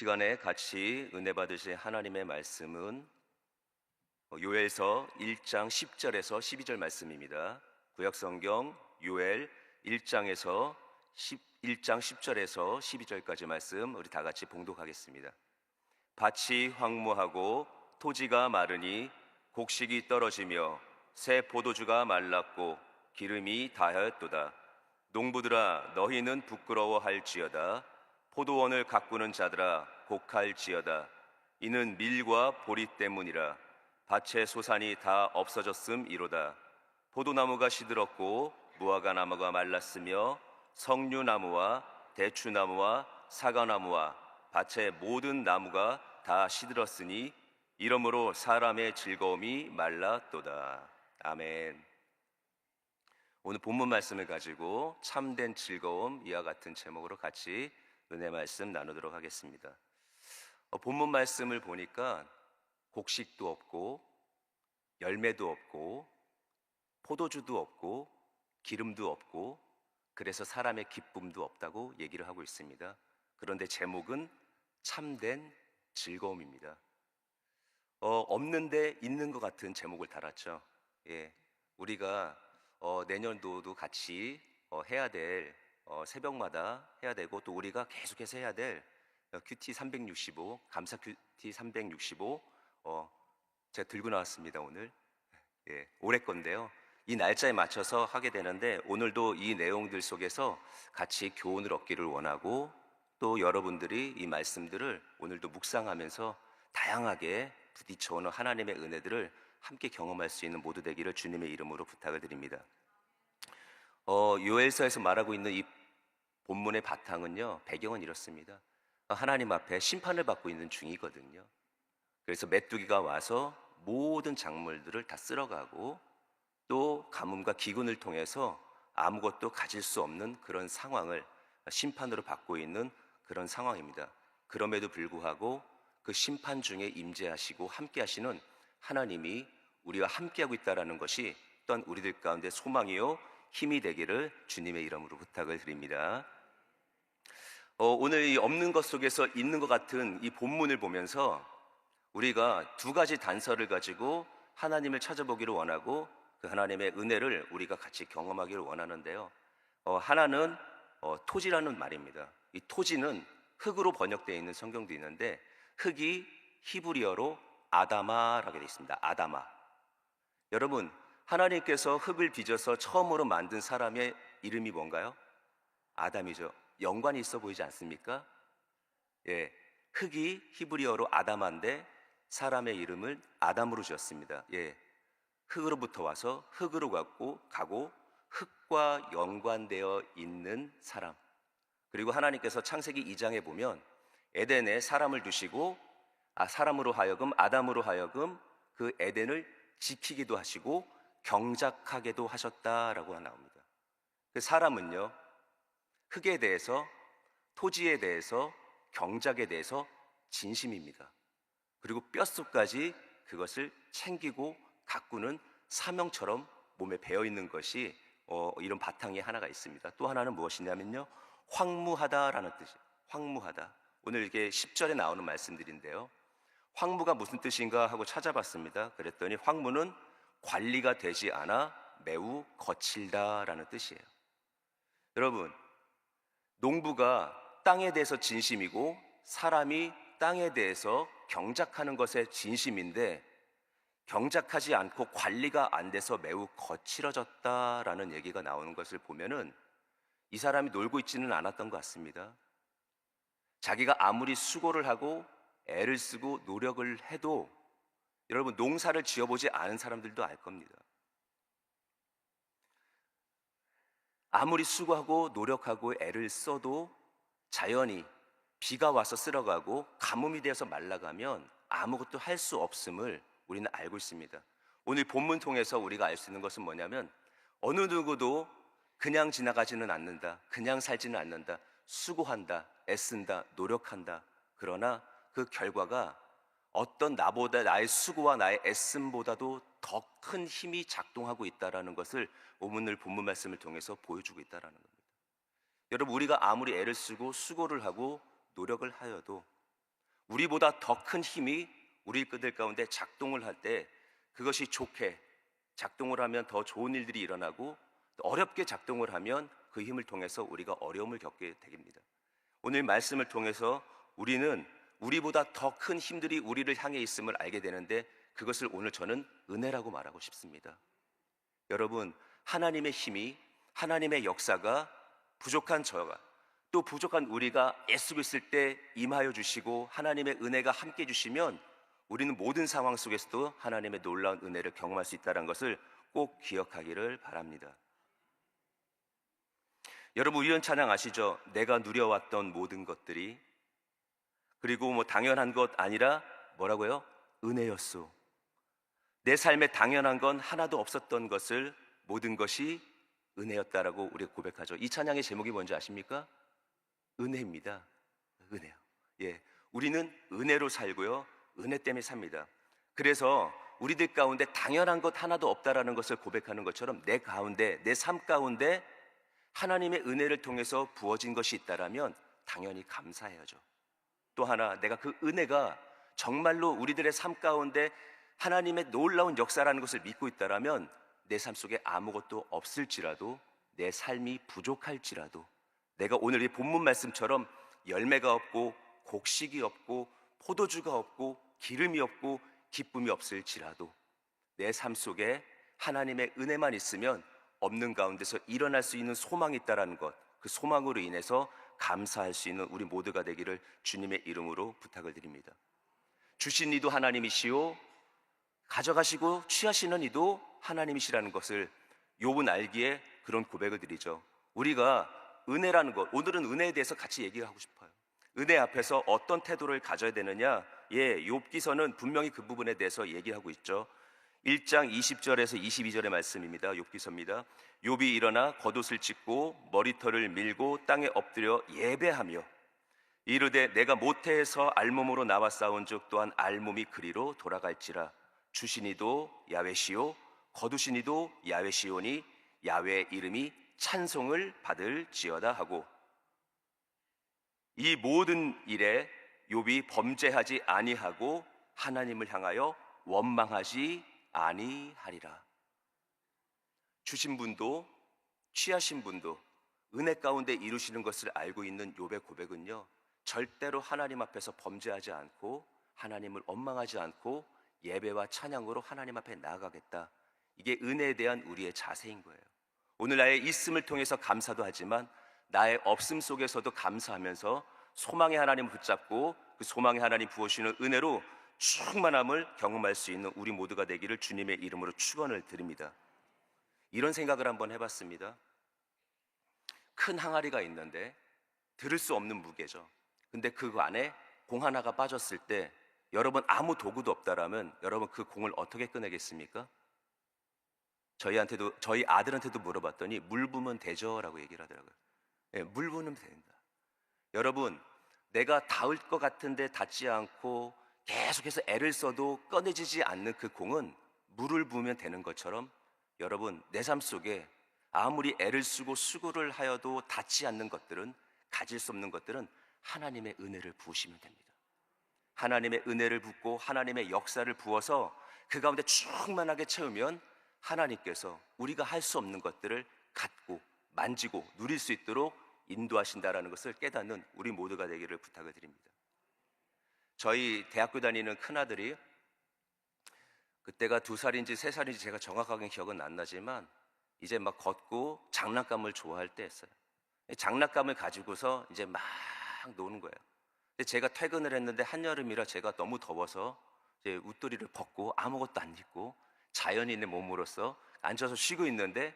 시간에 같이 은혜 받으실 하나님의 말씀은 요엘서 1장 10절에서 12절 말씀입니다. 구약성경 요엘 1장에서 1장 10절에서 12절까지 말씀 우리 다 같이 봉독하겠습니다. 밭이 황무하고 토지가 마르니 곡식이 떨어지며 새 포도주가 말랐고 기름이 다하였도다. 농부들아 너희는 부끄러워할지어다. 포도원을 가꾸는 자들아 곡할지어다. 이는 밀과 보리 때문이라. 밭의 소산이 다 없어졌음이로다. 포도나무가 시들었고 무화과 나무가 말랐으며 석류나무와 대추나무와 사과나무와 밭의 모든 나무가 다 시들었으니 이러므로 사람의 즐거움이 말랐도다. 아멘. 오늘 본문 말씀을 가지고 참된 즐거움 이와 같은 제목으로 같이 은혜 말씀 나누도록 하겠습니다. 본문 말씀을 보니까 곡식도 없고 열매도 없고 포도주도 없고 기름도 없고 그래서 사람의 기쁨도 없다고 얘기를 하고 있습니다. 그런데 제목은 참된 즐거움입니다. 없는데 있는 것 같은 제목을 달았죠. 우리가 내년도도 같이 해야 될 새벽마다 해야 되고 또 우리가 계속해서 해야 될 큐티 365 감사 큐티 365 제가 들고 나왔습니다. 오늘 올해 건데요. 이 날짜에 맞춰서 하게 되는데 오늘도 이 내용들 속에서 같이 교훈을 얻기를 원하고 또 여러분들이 이 말씀들을 오늘도 묵상하면서 다양하게 부딪혀오는 하나님의 은혜들을 함께 경험할 수 있는 모두 되기를 주님의 이름으로 부탁을 드립니다. 요엘서에서 말하고 있는 이 본문의 바탕은요, 배경은 이렇습니다. 하나님 앞에 심판을 받고 있는 중이거든요. 그래서 메뚜기가 와서 모든 작물들을 다 쓸어가고 또 가뭄과 기근을 통해서 아무것도 가질 수 없는 그런 상황을 심판으로 받고 있는 그런 상황입니다. 그럼에도 불구하고 그 심판 중에 임재하시고 함께 하시는 하나님이 우리와 함께하고 있다는 것이 또한 우리들 가운데 소망이요 힘이 되기를 주님의 이름으로 부탁을 드립니다. 오늘 이 없는 것 속에서 있는 것 같은 이 본문을 보면서 우리가 두 가지 단서를 가지고 하나님을 찾아보기를 원하고 그 하나님의 은혜를 우리가 같이 경험하기를 원하는데요. 하나는 토지라는 말입니다. 이 토지는 흙으로 번역되어 있는 성경도 있는데 흙이 히브리어로 아다마라고 되어 있습니다. 아다마. 여러분, 하나님께서 흙을 빚어서 처음으로 만든 사람의 이름이 뭔가요? 아담이죠. 연관이 있어 보이지 않습니까? 흙이 히브리어로 아다마인데 사람의 이름을 아담으로 지었습니다. 흙으로부터 와서 흙으로 가고 흙과 연관되어 있는 사람. 그리고 하나님께서 창세기 2장에 보면 에덴에 사람을 두시고 사람으로 하여금 아담으로 하여금 그 에덴을 지키기도 하시고 경작하게도 하셨다라고 나옵니다. 그 사람은요, 흙에 대해서, 토지에 대해서, 경작에 대해서 진심입니다. 그리고 뼛속까지 그것을 챙기고 가꾸는 사명처럼 몸에 배어있는 것이 이런 바탕이 하나가 있습니다. 또 하나는 무엇이냐면요, 황무하다라는 뜻이에요. 황무하다. 오늘 이게 10절에 나오는 말씀들인데요, 황무가 무슨 뜻인가 하고 찾아봤습니다. 그랬더니 황무는 관리가 되지 않아 매우 거칠다라는 뜻이에요. 여러분, 농부가 땅에 대해서 진심이고 사람이 땅에 대해서 경작하는 것에 진심인데 경작하지 않고 관리가 안 돼서 매우 거칠어졌다라는 얘기가 나오는 것을 보면은 이 사람이 놀고 있지는 않았던 것 같습니다. 자기가 아무리 수고를 하고 애를 쓰고 노력을 해도 여러분, 농사를 지어보지 않은 사람들도 알 겁니다. 아무리 수고하고 노력하고 애를 써도 자연이 비가 와서 쓸어가고 가뭄이 되어서 말라가면 아무것도 할 수 없음을 우리는 알고 있습니다. 오늘 본문 통해서 우리가 알 수 있는 것은 뭐냐면 어느 누구도 그냥 지나가지는 않는다. 그냥 살지는 않는다. 수고한다. 애쓴다. 노력한다. 그러나 그 결과가 어떤 나의 수고와 나의 애씀보다도 더 큰 힘이 작동하고 있다는 것을 오늘 본문 말씀을 통해서 보여주고 있다는 겁니다. 여러분, 우리가 아무리 애를 쓰고 수고를 하고 노력을 하여도 우리보다 더 큰 힘이 우리 그들 가운데 작동을 할 때 그것이 좋게 작동을 하면 더 좋은 일들이 일어나고, 또 어렵게 작동을 하면 그 힘을 통해서 우리가 어려움을 겪게 됩니다. 오늘 말씀을 통해서 우리는 우리보다 더 큰 힘들이 우리를 향해 있음을 알게 되는데, 그것을 오늘 저는 은혜라고 말하고 싶습니다. 여러분, 하나님의 힘이, 하나님의 역사가 부족한 저가, 또 부족한 우리가 애쓰고 있을 때 임하여 주시고 하나님의 은혜가 함께 주시면 우리는 모든 상황 속에서도 하나님의 놀라운 은혜를 경험할 수 있다는 것을 꼭 기억하기를 바랍니다. 여러분, 이런 찬양 아시죠? 내가 누려왔던 모든 것들이, 그리고 당연한 것 아니라 뭐라고요? 은혜였소. 내 삶에 당연한 건 하나도 없었던 것을 모든 것이 은혜였다라고 우리가 고백하죠. 이 찬양의 제목이 뭔지 아십니까? 은혜입니다. 은혜요. 예, 우리는 은혜로 살고요, 은혜 때문에 삽니다. 그래서 우리들 가운데 당연한 것 하나도 없다라는 것을 고백하는 것처럼 내 가운데, 내 삶 가운데 하나님의 은혜를 통해서 부어진 것이 있다라면 당연히 감사해야죠. 또 하나, 내가 그 은혜가 정말로 우리들의 삶 가운데 하나님의 놀라운 역사라는 것을 믿고 있다라면 내 삶 속에 아무것도 없을지라도, 내 삶이 부족할지라도, 내가 오늘 이 본문 말씀처럼 열매가 없고 곡식이 없고 포도주가 없고 기름이 없고 기쁨이 없을지라도 내 삶 속에 하나님의 은혜만 있으면 없는 가운데서 일어날 수 있는 소망이 있다는 것, 그 소망으로 인해서 감사할 수 있는 우리 모두가 되기를 주님의 이름으로 부탁을 드립니다. 주신 이도 하나님이시오, 가져가시고 취하시는 이도 하나님이시라는 것을 욥은 알기에 그런 고백을 드리죠. 우리가 은혜라는 것, 오늘은 은혜에 대해서 같이 얘기하고 싶어요. 은혜 앞에서 어떤 태도를 가져야 되느냐? 욥기서는 분명히 그 부분에 대해서 얘기하고 있죠. 1장 20절에서 22절의 말씀입니다. 욥기서입니다. 욥이 일어나 겉옷을 찢고 머리털을 밀고 땅에 엎드려 예배하며 이르되 내가 모태에서 알몸으로 나와 싸운즉 또한 알몸이 그리로 돌아갈지라. 주시니도 야훼시오 거두시니도 야훼시오니 야훼의 이름이 찬송을 받을지어다 하고, 이 모든 일에 욥이 범죄하지 아니하고 하나님을 향하여 원망하지 아니하리라. 주신 분도 취하신 분도 은혜 가운데 이루시는 것을 알고 있는 욥의 고백은요, 절대로 하나님 앞에서 범죄하지 않고 하나님을 원망하지 않고 예배와 찬양으로 하나님 앞에 나아가겠다. 이게 은혜에 대한 우리의 자세인 거예요. 오늘 나의 있음을 통해서 감사도 하지만 나의 없음 속에서도 감사하면서 소망의 하나님을 붙잡고 그 소망의 하나님 부어주시는 은혜로 충만함을 경험할 수 있는 우리 모두가 되기를 주님의 이름으로 축원을 드립니다. 이런 생각을 한번 해봤습니다. 큰 항아리가 있는데 들을 수 없는 무게죠. 근데 그 안에 공 하나가 빠졌을 때 여러분, 아무 도구도 없다라면 여러분 그 공을 어떻게 꺼내겠습니까? 저희 아들한테도 물어봤더니 물 부으면 되죠 라고 얘기를 하더라고요. 물 부으면 된다. 여러분, 내가 닿을 것 같은데 닿지 않고 계속해서 애를 써도 꺼내지지 않는 그 공은 물을 부으면 되는 것처럼, 여러분, 내 삶 속에 아무리 애를 쓰고 수고를 하여도 닿지 않는 것들은, 가질 수 없는 것들은 하나님의 은혜를 부으시면 됩니다. 하나님의 은혜를 붓고 하나님의 역사를 부어서 그 가운데 충만하게 채우면 하나님께서 우리가 할 수 없는 것들을 갖고 만지고 누릴 수 있도록 인도하신다라는 것을 깨닫는 우리 모두가 되기를 부탁을 드립니다. 저희 대학교 다니는 큰아들이, 그때가 2살인지 3살인지 제가 정확하게 기억은 안 나지만 이제 막 걷고 장난감을 좋아할 때였어요. 장난감을 가지고서 이제 막 노는 거예요. 근데 제가 퇴근을 했는데 한여름이라 제가 너무 더워서 이제 웃도리를 벗고 아무것도 안 입고 자연인의 몸으로서 앉아서 쉬고 있는데,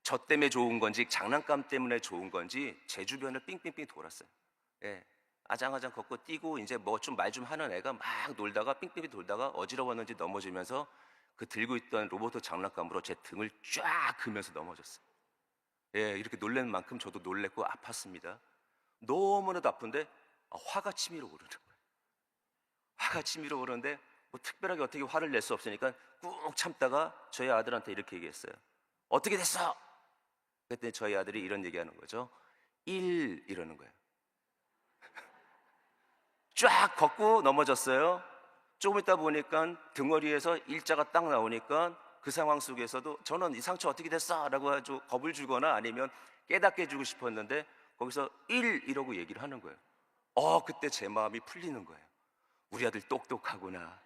저 때문에 좋은 건지 장난감 때문에 좋은 건지 제 주변을 삥삥삥 돌았어요. 아장아장 걷고 뛰고 이제 뭐 좀 말 좀 하는 애가 막 놀다가 삥삥삥 돌다가 어지러웠는지 넘어지면서 그 들고 있던 로봇 장난감으로 제 등을 쫙 그면서 넘어졌어요. 이렇게 놀란 만큼 저도 놀랬고 아팠습니다. 너무나도 아픈데 화가 치밀어 오르는 거예요. 화가 치밀어 오르는데 뭐 특별하게 어떻게 화를 낼 수 없으니까 꾹 참다가 저희 아들한테 이렇게 얘기했어요. 어떻게 됐어? 그랬더니 저희 아들이 이런 얘기하는 거죠. 1 이러는 거예요. 쫙 걷고 넘어졌어요. 조금 있다 보니까 등허리에서 일자가 딱 나오니까 그 상황 속에서도 저는 이 상처 어떻게 됐어? 라고 아주 겁을 주거나 아니면 깨닫게 해주고 싶었는데 거기서 1 이러고 얘기를 하는 거예요. 그때 제 마음이 풀리는 거예요. 우리 아들 똑똑하구나,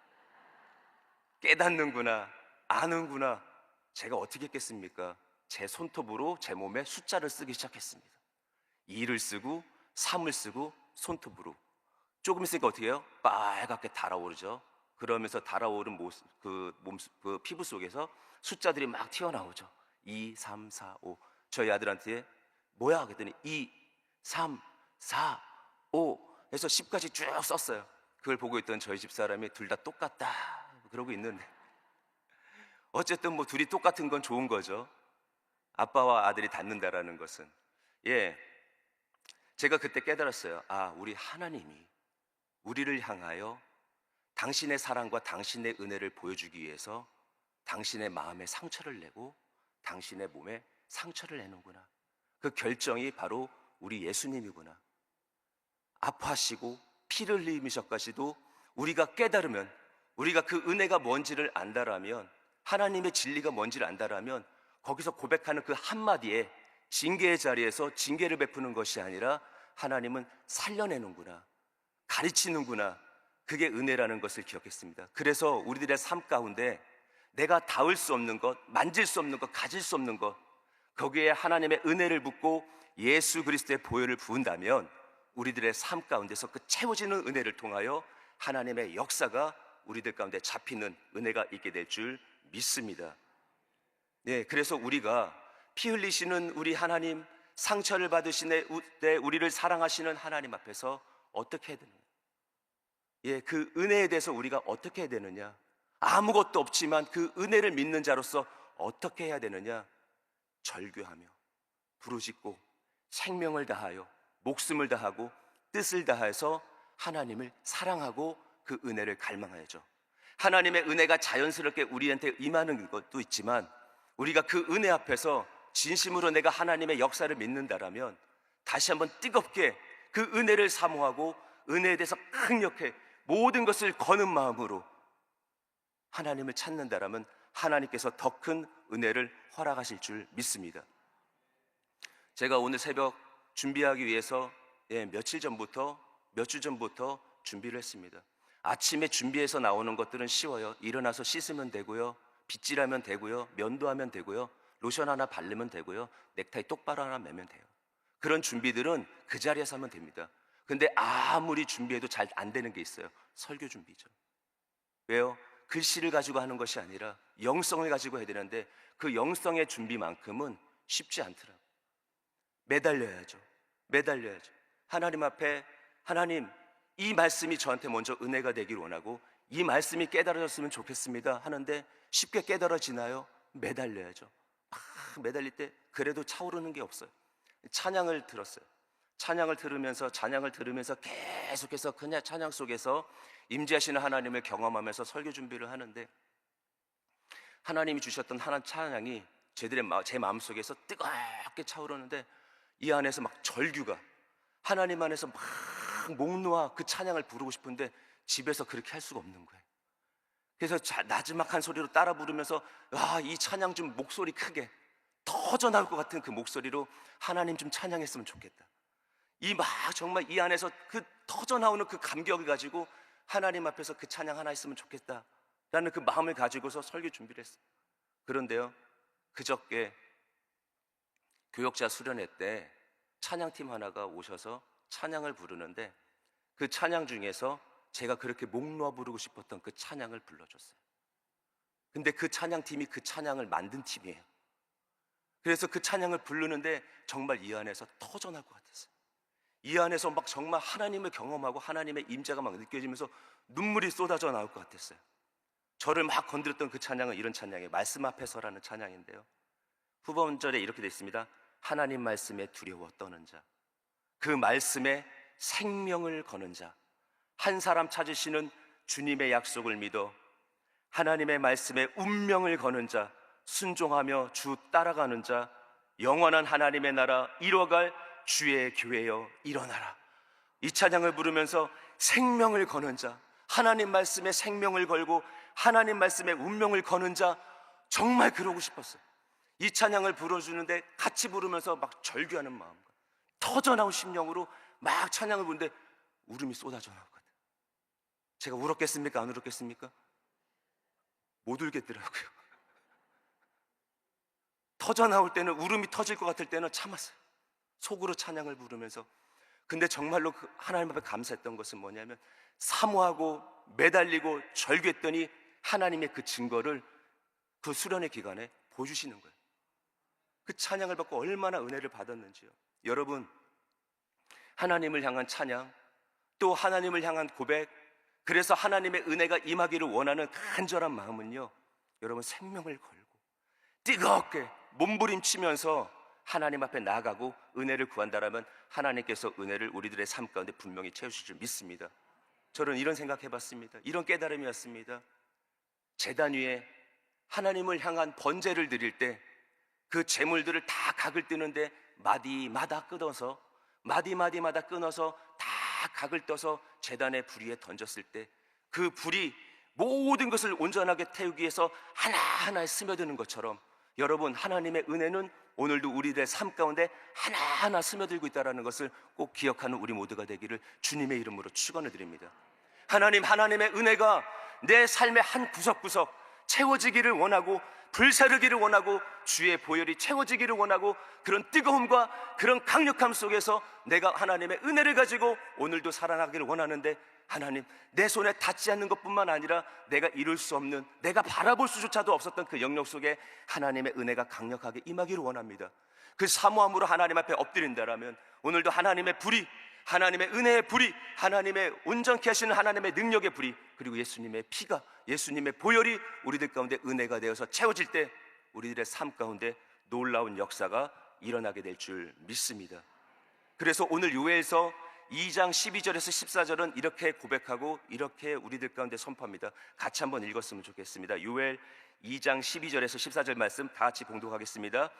깨닫는구나, 아는구나. 제가 어떻게 했겠습니까? 제 손톱으로 제 몸에 숫자를 쓰기 시작했습니다. 2를 쓰고 3을 쓰고 손톱으로. 조금 있으니까 어떻게 해요? 빨갛게 달아오르죠. 그러면서 달아오른 모습, 그 피부 속에서 숫자들이 막 튀어나오죠. 2, 3, 4, 5. 저희 아들한테 뭐야? 그랬더니 2, 3, 4, 5 해서 10까지 쭉 썼어요. 그걸 보고 있던 저희 집 사람이 둘 다 똑같다 그러고 있는데, 어쨌든 뭐 둘이 똑같은 건 좋은 거죠. 아빠와 아들이 닮는다라는 것은. 제가 그때 깨달았어요. 우리 하나님이 우리를 향하여 당신의 사랑과 당신의 은혜를 보여주기 위해서 당신의 마음에 상처를 내고 당신의 몸에 상처를 내는구나. 그 결정이 바로 우리 예수님이구나. 아파하시고 피를 흘리셔까지도 우리가 깨달으면, 우리가 그 은혜가 뭔지를 안다라면, 하나님의 진리가 뭔지를 안다라면 거기서 고백하는 그 한마디에 징계의 자리에서 징계를 베푸는 것이 아니라 하나님은 살려내는구나, 가르치는구나. 그게 은혜라는 것을 기억했습니다. 그래서 우리들의 삶 가운데 내가 닿을 수 없는 것, 만질 수 없는 것, 가질 수 없는 것, 거기에 하나님의 은혜를 붓고 예수 그리스도의 보혈을 부은다면 우리들의 삶 가운데서 그 채워지는 은혜를 통하여 하나님의 역사가 우리들 가운데 잡히는 은혜가 있게 될 줄 믿습니다. 그래서 우리가 피 흘리시는 우리 하나님, 상처를 받으시는 때 우리를 사랑하시는 하나님 앞에서 어떻게 해야 되느냐? 그 은혜에 대해서 우리가 어떻게 해야 되느냐? 아무것도 없지만 그 은혜를 믿는 자로서 어떻게 해야 되느냐? 절규하며 부르짖고 생명을 다하여 목숨을 다하고 뜻을 다해서 하나님을 사랑하고 그 은혜를 갈망하야죠. 하나님의 은혜가 자연스럽게 우리한테 임하는 것도 있지만 우리가 그 은혜 앞에서 진심으로 내가 하나님의 역사를 믿는다라면 다시 한번 뜨겁게 그 은혜를 사모하고 은혜에 대해서 강력해 모든 것을 거는 마음으로 하나님을 찾는다라면 하나님께서 더 큰 은혜를 허락하실 줄 믿습니다. 제가 오늘 새벽 준비하기 위해서 몇 주 전부터 준비를 했습니다. 아침에 준비해서 나오는 것들은 쉬워요. 일어나서 씻으면 되고요, 빗질하면 되고요, 면도하면 되고요, 로션 하나 바르면 되고요, 넥타이 똑바로 하나 매면 돼요. 그런 준비들은 그 자리에서 하면 됩니다. 근데 아무리 준비해도 잘 안 되는 게 있어요. 설교 준비죠. 왜요? 글씨를 가지고 하는 것이 아니라 영성을 가지고 해야 되는데 그 영성의 준비만큼은 쉽지 않더라고요. 매달려야죠. 하나님 앞에, 하나님, 이 말씀이 저한테 먼저 은혜가 되기를 원하고 이 말씀이 깨달아졌으면 좋겠습니다 하는데 쉽게 깨달아지나요? 매달려야죠. 매달릴 때 그래도 차오르는 게 없어요. 찬양을 들었어요. 찬양을 들으면서 계속해서 그냥 찬양 속에서 임재하시는 하나님을 경험하면서 설교 준비를 하는데 하나님이 주셨던 하나님 찬양이 제 마음속에서 뜨겁게 차오르는데 이 안에서 막 절규가, 하나님 안에서 막 목 놓아 그 찬양을 부르고 싶은데 집에서 그렇게 할 수가 없는 거예요. 그래서 나지막한 소리로 따라 부르면서 이 찬양 좀 목소리 크게 터져 나올 것 같은 그 목소리로 하나님 좀 찬양했으면 좋겠다. 정말 이 안에서 그 터져 나오는 그 감격을 가지고 하나님 앞에서 그 찬양 하나 있으면 좋겠다 라는 그 마음을 가지고서 설교 준비를 했어요. 그런데요, 그저께 교역자 수련회 때 찬양팀 하나가 오셔서 찬양을 부르는데 그 찬양 중에서 제가 그렇게 목 놓아 부르고 싶었던 그 찬양을 불러줬어요. 근데 그 찬양팀이 그 찬양을 만든 팀이에요. 그래서 그 찬양을 부르는데 정말 이 안에서 터져날 것 같았어요. 이 안에서 막 정말 하나님을 경험하고 하나님의 임재가 막 느껴지면서 눈물이 쏟아져 나올 것 같았어요. 저를 막 건드렸던 그 찬양은 이런 찬양이에요. 말씀 앞에서라는 찬양인데요, 후반절에 이렇게 되어 있습니다. 하나님 말씀에 두려워 떠는 자, 그 말씀에 생명을 거는 자, 한 사람 찾으시는 주님의 약속을 믿어 하나님의 말씀에 운명을 거는 자, 순종하며 주 따라가는 자, 영원한 하나님의 나라 이뤄갈 주의 교회여 일어나라. 이 찬양을 부르면서 생명을 거는 자, 하나님 말씀에 생명을 걸고 하나님 말씀에 운명을 거는 자, 정말 그러고 싶었어요. 이 찬양을 불러주는데 같이 부르면서 막 절규하는 마음과 터져나온 심령으로 막 찬양을 부르는데 울음이 쏟아져 나오거든요. 제가 울었겠습니까? 안 울었겠습니까? 못 울겠더라고요. 터져나올 때는, 울음이 터질 것 같을 때는 참았어요. 속으로 찬양을 부르면서. 근데 정말로 그 하나님 앞에 감사했던 것은 뭐냐면, 사모하고 매달리고 절규했더니 하나님의 그 증거를 그 수련의 기간에 보여주시는 거예요. 그 찬양을 받고 얼마나 은혜를 받았는지요. 여러분, 하나님을 향한 찬양, 또 하나님을 향한 고백, 그래서 하나님의 은혜가 임하기를 원하는 간절한 마음은요, 여러분, 생명을 걸고 뜨겁게 몸부림치면서 하나님 앞에 나아가고 은혜를 구한다라면 하나님께서 은혜를 우리들의 삶 가운데 분명히 채우실 줄 믿습니다. 저는 이런 생각해봤습니다. 이런 깨달음이었습니다. 제단 위에 하나님을 향한 번제를 드릴 때 그 제물들을 다 각을 뜨는데 마디마다 끊어서 다 각을 떠서 제단의 불 위에 던졌을 때 그 불이 모든 것을 온전하게 태우기 위해서 하나하나 스며드는 것처럼, 여러분, 하나님의 은혜는 오늘도 우리들의 삶 가운데 하나하나 스며들고 있다는 것을 꼭 기억하는 우리 모두가 되기를 주님의 이름으로 축원을 드립니다. 하나님의 은혜가 내 삶의 한 구석구석 채워지기를 원하고, 불사르기를 원하고, 주의 보혈이 채워지기를 원하고, 그런 뜨거움과 그런 강력함 속에서 내가 하나님의 은혜를 가지고 오늘도 살아나기를 원하는데, 하나님, 내 손에 닿지 않는 것뿐만 아니라 내가 이룰 수 없는, 내가 바라볼 수조차도 없었던 그 영역 속에 하나님의 은혜가 강력하게 임하기를 원합니다. 그 사모함으로 하나님 앞에 엎드린다라면 오늘도 하나님의 불이, 하나님의 은혜의 불이, 하나님의 온전케 하시는 하나님의 능력의 불이, 그리고 예수님의 피가, 예수님의 보혈이 우리들 가운데 은혜가 되어서 채워질 때 우리들의 삶 가운데 놀라운 역사가 일어나게 될 줄 믿습니다. 그래서 오늘 요엘서 2장 12절에서 14절은 이렇게 고백하고 이렇게 우리들 가운데 선포합니다. 같이 한번 읽었으면 좋겠습니다. 요엘 2장 12절에서 14절 말씀 다 같이 봉독하겠습니다.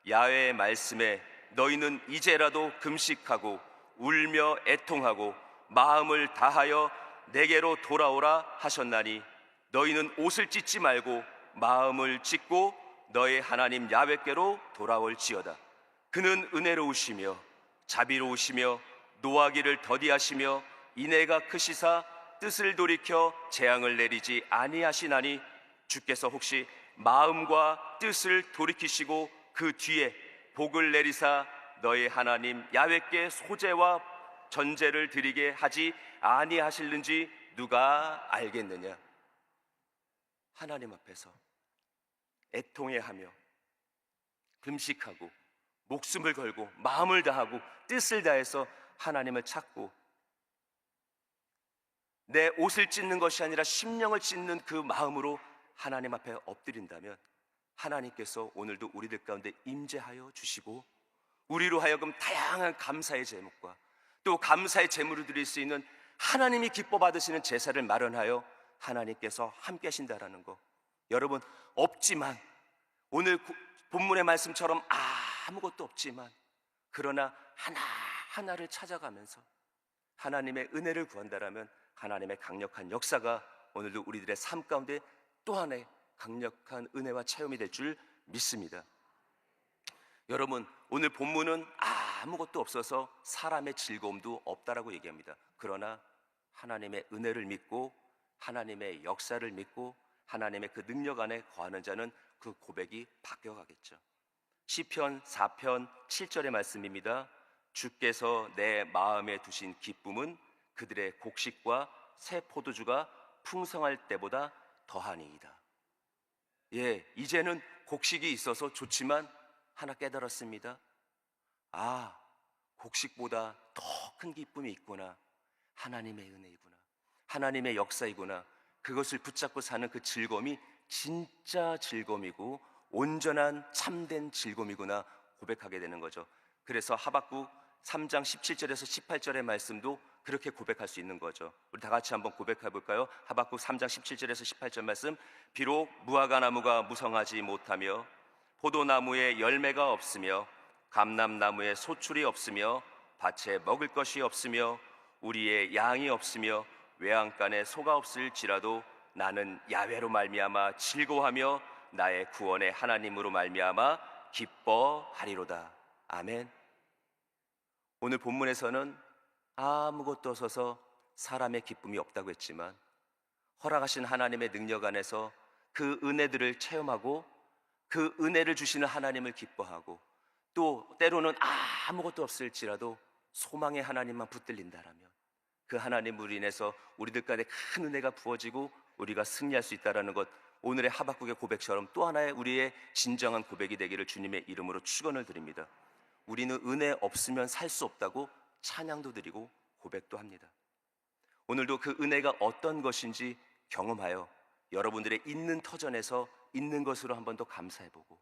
야훼의 말씀에 너희는 이제라도 금식하고 울며 애통하고 마음을 다하여 내게로 돌아오라 하셨나니, 너희는 옷을 찢지 말고 마음을 찢고 너의 하나님 야훼께로 돌아올지어다. 그는 은혜로우시며 자비로우시며 노하기를 더디하시며 인애가 크시사 뜻을 돌이켜 재앙을 내리지 아니하시나니, 주께서 혹시 마음과 뜻을 돌이키시고 그 뒤에 복을 내리사 너의 하나님 야훼께 소제와 전제를 드리게 하지 아니하실는지 누가 알겠느냐. 하나님 앞에서 애통해하며 금식하고 목숨을 걸고 마음을 다하고 뜻을 다해서 하나님을 찾고, 내 옷을 찢는 것이 아니라 심령을 찢는 그 마음으로 하나님 앞에 엎드린다면 하나님께서 오늘도 우리들 가운데 임재하여 주시고, 우리로 하여금 다양한 감사의 제목과 또 감사의 제물을 드릴 수 있는 하나님이 기뻐 받으시는 제사를 마련하여 하나님께서 함께 하신다라는 거. 여러분, 없지만, 오늘 본문의 말씀처럼 아무것도 없지만, 그러나 하나하나를 찾아가면서 하나님의 은혜를 구한다라면 하나님의 강력한 역사가 오늘도 우리들의 삶 가운데 또 하나의 강력한 은혜와 체험이 될 줄 믿습니다. 여러분, 오늘 본문은 아무것도 없어서 사람의 즐거움도 없다라고 얘기합니다. 그러나 하나님의 은혜를 믿고 하나님의 역사를 믿고 하나님의 그 능력 안에 거하는 자는 그 고백이 바뀌어가겠죠. 시편 4편 7절의 말씀입니다. 주께서 내 마음에 두신 기쁨은 그들의 곡식과 새 포도주가 풍성할 때보다 더하니이다. 예, 이제는 곡식이 있어서 좋지만 하나 깨달았습니다. 곡식보다 더 큰 기쁨이 있구나. 하나님의 은혜이구나. 하나님의 역사이구나. 그것을 붙잡고 사는 그 즐거움이 진짜 즐거움이고 온전한 참된 즐거움이구나 고백하게 되는 거죠. 그래서 하박국 3장 17절에서 18절의 말씀도 그렇게 고백할 수 있는 거죠. 우리 다 같이 한번 고백해 볼까요? 하박국 3장 17절에서 18절 말씀. 비록 무화과 나무가 무성하지 못하며 포도나무에 열매가 없으며 감람나무에 소출이 없으며 밭에 먹을 것이 없으며 우리의 양이 없으며 외양간에 소가 없을지라도 나는 야훼로 말미암아 즐거워하며 나의 구원의 하나님으로 말미암아 기뻐하리로다. 아멘. 오늘 본문에서는 아무것도 없어서 사람의 기쁨이 없다고 했지만 허락하신 하나님의 능력 안에서 그 은혜들을 체험하고 그 은혜를 주시는 하나님을 기뻐하고 또 때로는 아무것도 없을지라도 소망의 하나님만 붙들린다라면 그 하나님으로 인해서 우리들 가운데 큰 은혜가 부어지고 우리가 승리할 수 있다는 것, 오늘의 하박국의 고백처럼 또 하나의 우리의 진정한 고백이 되기를 주님의 이름으로 축원을 드립니다. 우리는 은혜 없으면 살 수 없다고 찬양도 드리고 고백도 합니다. 오늘도 그 은혜가 어떤 것인지 경험하여 여러분들의 있는 터전에서 있는 것으로 한 번 더 감사해보고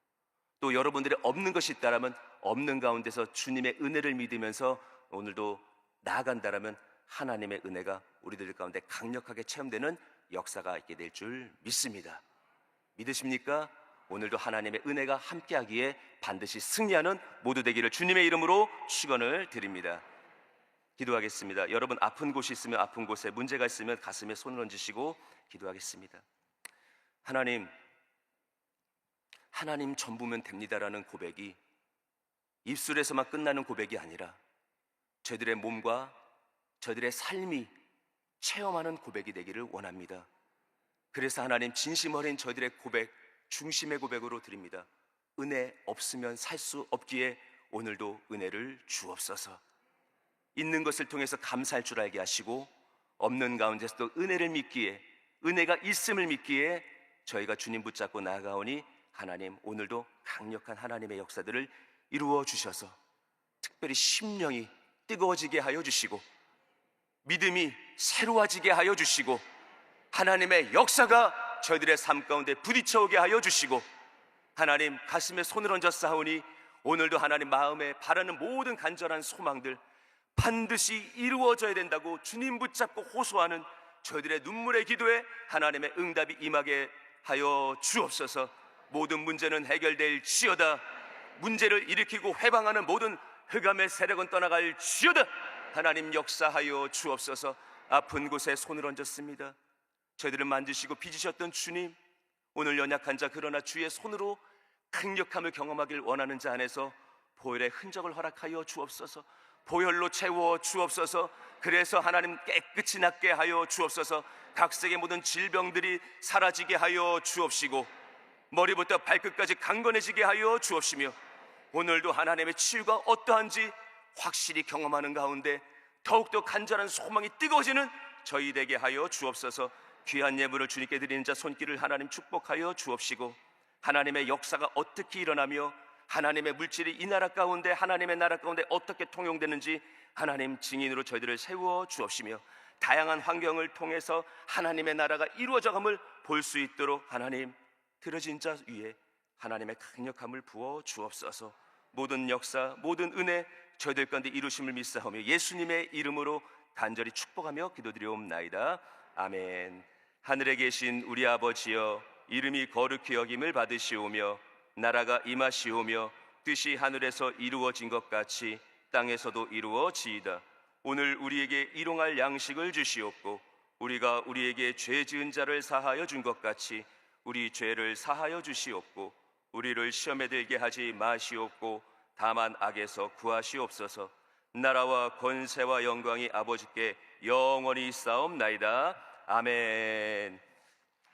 또 여러분들의 없는 것이 있다면 없는 가운데서 주님의 은혜를 믿으면서 오늘도 나아간다면 하나님의 은혜가 우리들 가운데 강력하게 체험되는 역사가 있게 될 줄 믿습니다. 믿으십니까? 오늘도 하나님의 은혜가 함께하기에 반드시 승리하는 모두 되기를 주님의 이름으로 축원을 드립니다. 기도하겠습니다. 여러분 아픈 곳이 있으면 아픈 곳에, 문제가 있으면 가슴에 손을 얹으시고 기도하겠습니다. 하나님 전부면 됩니다라는 고백이 입술에서만 끝나는 고백이 아니라 저희들의 몸과 저희들의 삶이 체험하는 고백이 되기를 원합니다. 그래서 하나님 진심 어린 저희들의 고백, 중심의 고백으로 드립니다. 은혜 없으면 살 수 없기에 오늘도 은혜를 주옵소서. 있는 것을 통해서 감사할 줄 알게 하시고 없는 가운데서도 은혜를 믿기에, 은혜가 있음을 믿기에 저희가 주님 붙잡고 나아가오니 하나님 오늘도 강력한 하나님의 역사들을 이루어 주셔서 특별히 심령이 뜨거워지게 하여 주시고 믿음이 새로워지게 하여 주시고 하나님의 역사가 저희들의 삶 가운데 부딪혀오게 하여 주시고 하나님 가슴에 손을 얹어 싸우니 오늘도 하나님 마음에 바라는 모든 간절한 소망들 반드시 이루어져야 된다고 주님 붙잡고 호소하는 저희들의 눈물의 기도에 하나님의 응답이 임하게 하여 주옵소서. 모든 문제는 해결될지어다. 문제를 일으키고 회방하는 모든 흑암의 세력은 떠나갈지어다. 하나님 역사하여 주옵소서. 아픈 곳에 손을 얹었습니다. 저희들을 만지시고 빚으셨던 주님, 오늘 연약한 자 그러나 주의 손으로 강력함을 경험하길 원하는 자 안에서 보혈의 흔적을 허락하여 주옵소서. 보혈로 채워 주옵소서. 그래서 하나님 깨끗이 낫게 하여 주옵소서. 각색의 모든 질병들이 사라지게 하여 주옵시고 머리부터 발끝까지 강건해지게 하여 주옵시며 오늘도 하나님의 치유가 어떠한지 확실히 경험하는 가운데 더욱더 간절한 소망이 뜨거워지는 저희 되게 하여 주옵소서. 귀한 예물을 주님께 드리는 자 손길을 하나님 축복하여 주옵시고 하나님의 역사가 어떻게 일어나며 하나님의 물질이 이 나라 가운데 하나님의 나라 가운데 어떻게 통용되는지 하나님 증인으로 저희들을 세워 주옵시며 다양한 환경을 통해서 하나님의 나라가 이루어져감을 볼 수 있도록 하나님 들어진 자 위에 하나님의 강력함을 부어 주옵소서. 모든 역사, 모든 은혜 저희들 가운데 이루심을 믿사오며 예수님의 이름으로 간절히 축복하며 기도드리옵나이다. 아멘. 하늘에 계신 우리 아버지여, 이름이 거룩히 여김을 받으시오며 나라가 임하시오며 뜻이 하늘에서 이루어진 것 같이 땅에서도 이루어지이다. 오늘 우리에게 일용할 양식을 주시옵고 우리가 우리에게 죄 지은 자를 사하여 준 것 같이 우리 죄를 사하여 주시옵고 우리를 시험에 들게 하지 마시옵고 다만 악에서 구하시옵소서. 나라와 권세와 영광이 아버지께 영원히 있사옵나이다. 아멘.